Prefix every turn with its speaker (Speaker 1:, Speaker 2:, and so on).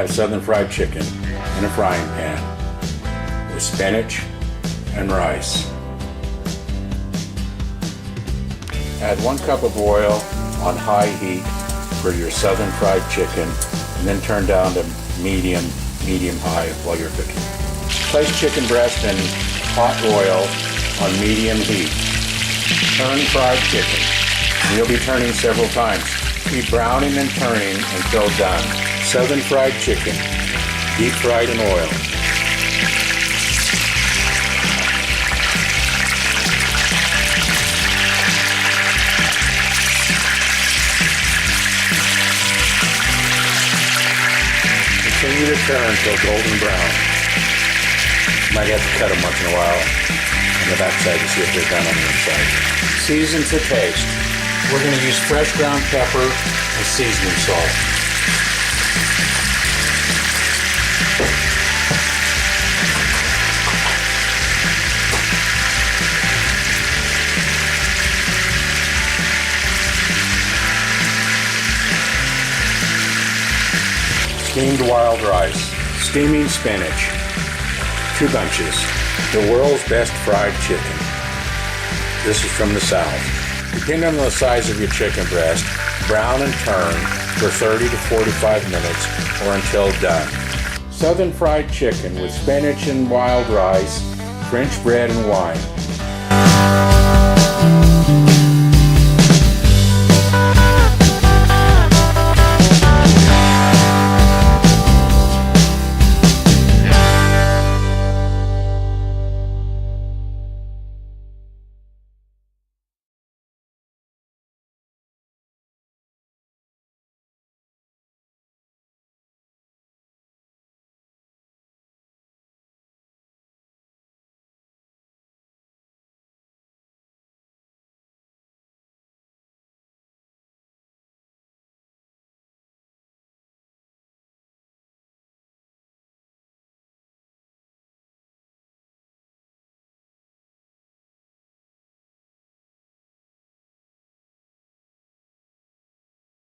Speaker 1: have southern fried chicken in a frying pan with spinach and rice. Add 1 cup of oil on high heat for your southern fried chicken, and then turn down to medium-high while you're cooking. Place chicken breast in hot oil on medium heat. Turn fried chicken, and you'll be turning several times. Keep browning and turning until done. Southern fried chicken, deep fried in oil. Continue to turn until golden brown. Might have to cut them once in a while on the back side to see if they're done on the inside. Season to taste. We're going to use fresh ground pepper and seasoning salt. Steamed wild rice, steaming spinach, 2 bunches, the world's best fried chicken. This is from the South. Depending on the size of your chicken breast, brown and turn for 30 to 45 minutes or until done. Southern fried chicken with spinach and wild rice, French bread and wine.